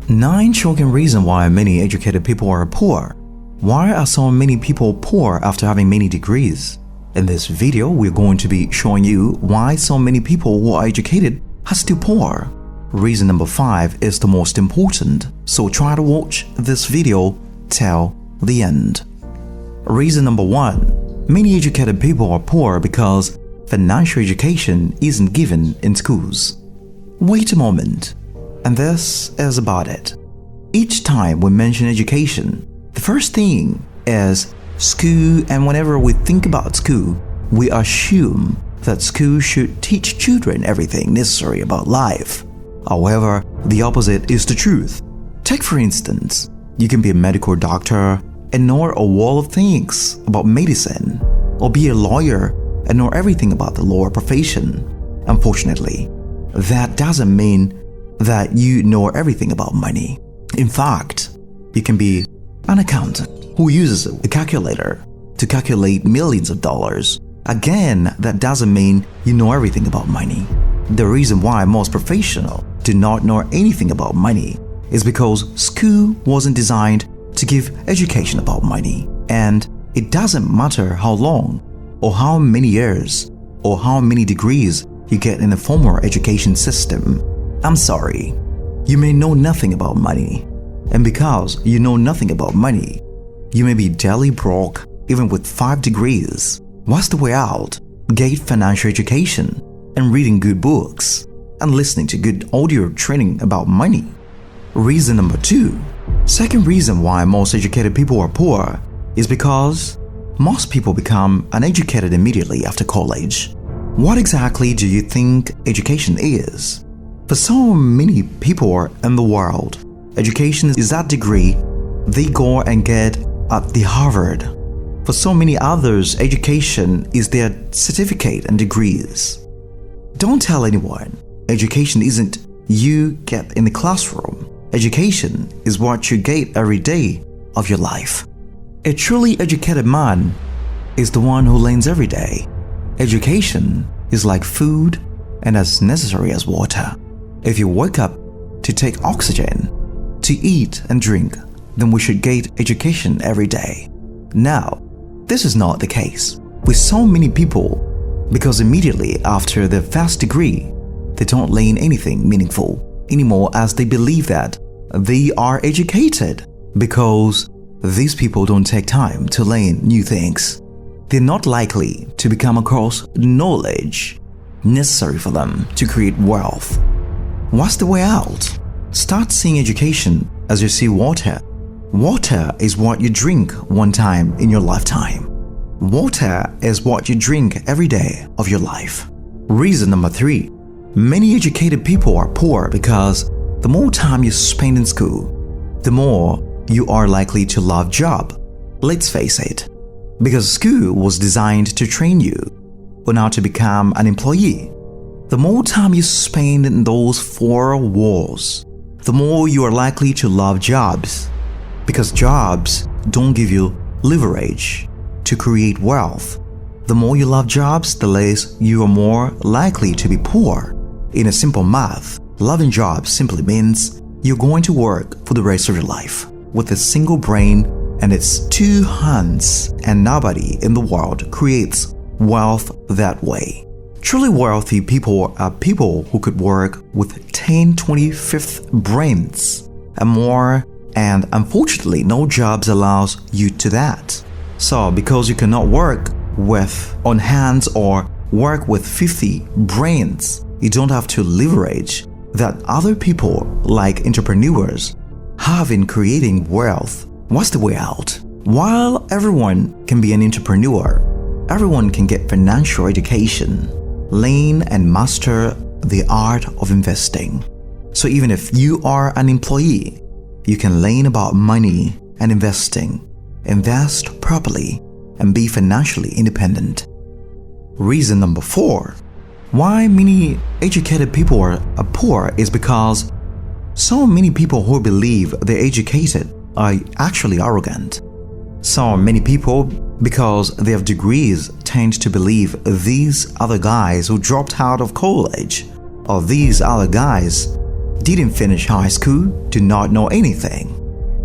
9 shocking reasons why many educated people are poor. Why are so many people poor after having many degrees? In this video, we're going to be showing you why so many people who are educated are still poor. Reason number 5 is the most important, so try to watch this video till the end. Reason number 1. Many educated people are poor because financial education isn't given in schools. Wait a moment. And this is about it. Each time we mention education, the first thing is school, and whenever we think about school, we assume that school should teach children everything necessary about life. However, the opposite is the truth. Take for instance, you can be a medical doctor and know a wall of things about medicine, or be a lawyer and know everything about the law profession. Unfortunately, that doesn't mean that you know everything about money. In fact, you can be an accountant who uses a calculator to calculate millions of dollars. Again, that doesn't mean you know everything about money. The reason why most professionals do not know anything about money is because school wasn't designed to give education about money. And it doesn't matter how long or how many years or how many degrees you get in the formal education system. I'm sorry, you may know nothing about money, and because you know nothing about money, you may be daily broke even with 5 degrees. What's the way out? Get financial education and reading good books and listening to good audio training about money. Reason number 2. Second reason why most educated people are poor is because most people become uneducated immediately after college. What exactly do you think education is? For so many people in the world, education is that degree they go and get at the Harvard. For so many others, education is their certificate and degrees. Don't tell anyone, education isn't you get in the classroom. Education is what you get every day of your life. A truly educated man is the one who learns every day. Education is like food and as necessary as water. If you wake up to take oxygen, to eat and drink, then we should get education every day. Now, this is not the case with so many people because immediately after their first degree, they don't learn anything meaningful anymore as they believe that they are educated because these people don't take time to learn new things. They're not likely to become across knowledge necessary for them to create wealth. What's the way out? Start seeing education as you see water. Water is what you drink one time in your lifetime. Water is what you drink every day of your life. Reason number 3. Many educated people are poor because the more time you spend in school, the more you are likely to love job. Let's face it, because school was designed to train you on how to become an employee. The more time you spend in those 4 walls, the more you are likely to love jobs, because jobs don't give you leverage to create wealth. The more you love jobs, the less you are more likely to be poor. In a simple math, loving jobs simply means you're going to work for the rest of your life with a single brain and its 2 hands, and nobody in the world creates wealth that way. Truly wealthy people are people who could work with 10, 25th brains and more, and unfortunately no jobs allows you to that. So because you cannot work with on hands or work with 50 brains, you don't have to leverage that other people like entrepreneurs have in creating wealth. What's the way out? While everyone can be an entrepreneur, everyone can get financial education, learn and master the art of investing. So even if you are an employee, you can learn about money and investing, invest properly, and be financially independent. Reason number 4. Why many educated people are poor is because so many people who believe they're educated are actually arrogant. So many people, because they have degrees, tend to believe these other guys who dropped out of college, or these other guys didn't finish high school do not know anything.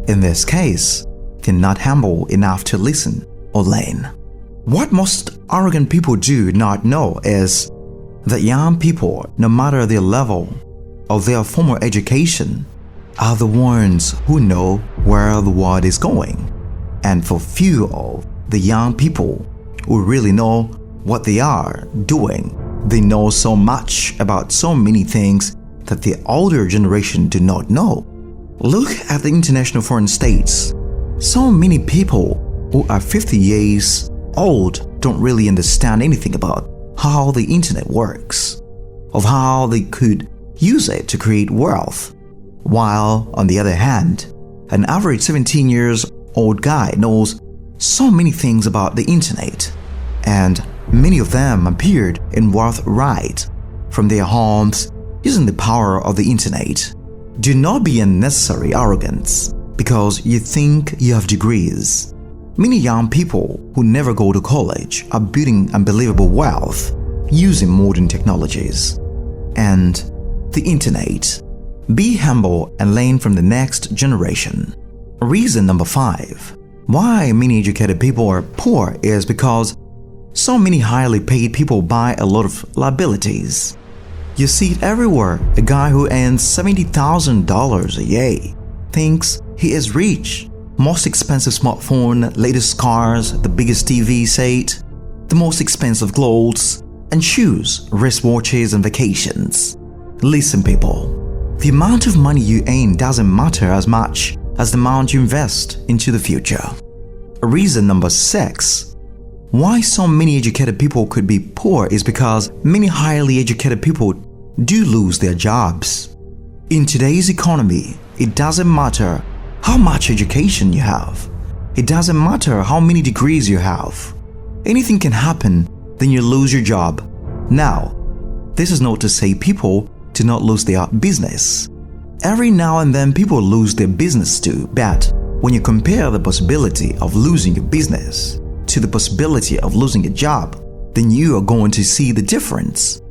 In this case, they're not humble enough to listen or learn. What most arrogant people do not know is that young people, no matter their level of their formal education, are the ones who know where the world is going. And for few of the young people who really know what they are doing, they know so much about so many things that the older generation do not know. Look at the international foreign states. So many people who are 50 years old don't really understand anything about how the internet works, of how they could use it to create wealth. While, on the other hand, an average 17 years old guy knows so many things about the internet, and many of them appeared in wealth right from their homes using the power of the internet. Do not be unnecessary arrogance because you think you have degrees. Many young people who never go to college are building unbelievable wealth using modern technologies and the internet. Be humble and learn from the next generation. Reason number 5. Why many educated people are poor is because so many highly paid people buy a lot of liabilities. You see it everywhere. A guy who earns $70,000 a year thinks he is rich. Most expensive smartphone, latest cars, the biggest TV set, the most expensive clothes and shoes, wristwatches and vacations. Listen people, the amount of money you earn doesn't matter as much as the amount you invest into the future. Reason number 6. Why so many educated people could be poor is because many highly educated people do lose their jobs. In today's economy, it doesn't matter how much education you have. It doesn't matter how many degrees you have. Anything can happen, then you lose your job. Now, this is not to say people do not lose their business. Every now and then people lose their business too, but when you compare the possibility of losing your business to the possibility of losing a job, then you are going to see the difference.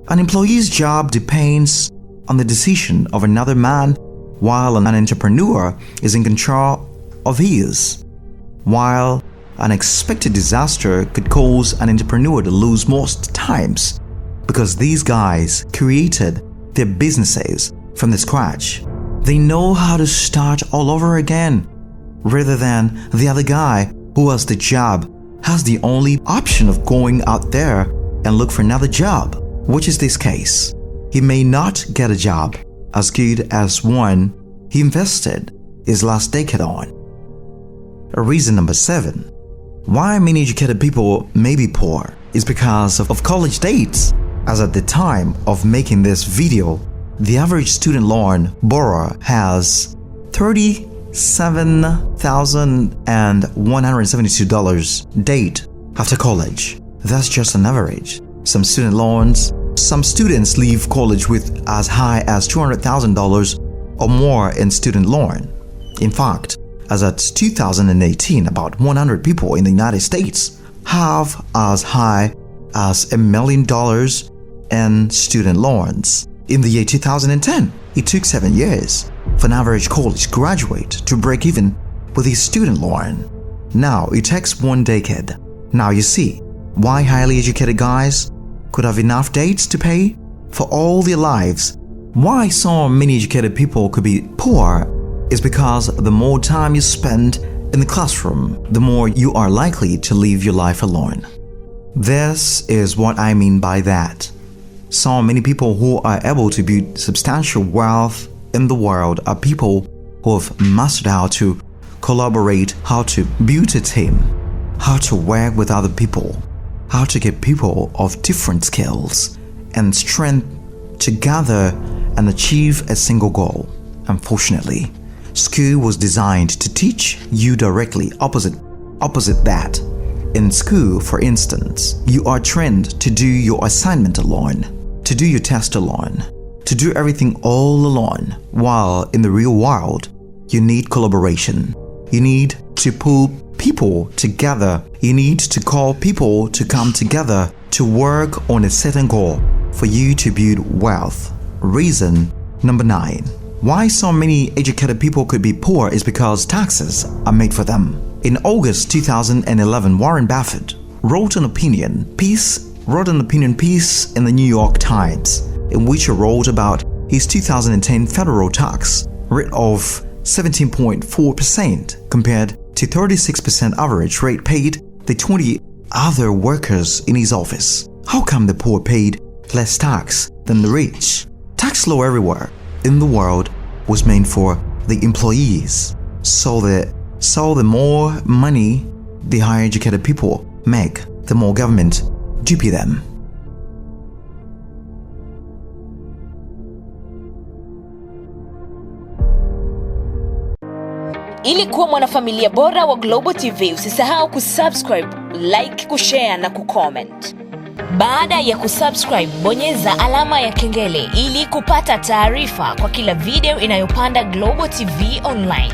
An employee's job depends on the decision of another man, while an entrepreneur is in control of his. While an expected disaster could cause an entrepreneur to lose most times because these guys created their businesses from the scratch. They know how to start all over again, rather than the other guy who has the job has the only option of going out there and look for another job, which is this case. He may not get a job as good as one he invested his last decade on. Reason number 7. Why many educated people may be poor is because of college debts. As at the time of making this video, the average student loan borrower has $37,172 debt after college. That's just an average. Some students leave college with as high as $200,000 or more in student loan. In fact, as at 2018, about 100 people in the United States have as high as $1 million in student loans. In the year 2010, it took 7 years for an average college graduate to break even with his student loan. Now it takes 1 decade. Now you see why highly educated guys could have enough debts to pay for all their lives. Why so many educated people could be poor is because the more time you spend in the classroom, the more you are likely to live your life alone. This is what I mean by that. So many people who are able to build substantial wealth in the world are people who have mastered how to collaborate, how to build a team, how to work with other people, how to get people of different skills and strength together and achieve a single goal. Unfortunately, school was designed to teach you directly opposite that. In school, for instance, you are trained to do your assignment alone, to do your test alone, to do everything all alone, while in the real world, you need collaboration. You need to pull people together. You need to call people to come together to work on a certain goal for you to build wealth. Reason Number 9. Why so many educated people could be poor is because taxes are made for them. In August 2011, Warren Buffett wrote an opinion piece in the New York Times, in which he wrote about his 2010 federal tax rate of 17.4% compared to 36% average rate paid the 20 other workers in his office. How come the poor paid less tax than the rich? Tax law everywhere in the world was meant for the employees, so the more money the higher educated people make, the more government dupe them. Ili kuwa mwanafamilia bora wa Global TV, usisahau kusubscribe, like, kushare na kucomment. Baada ya kusubscribe, bonyeza alama ya kengele ili kupata taarifa kwa kila video inayopanda Global TV Online.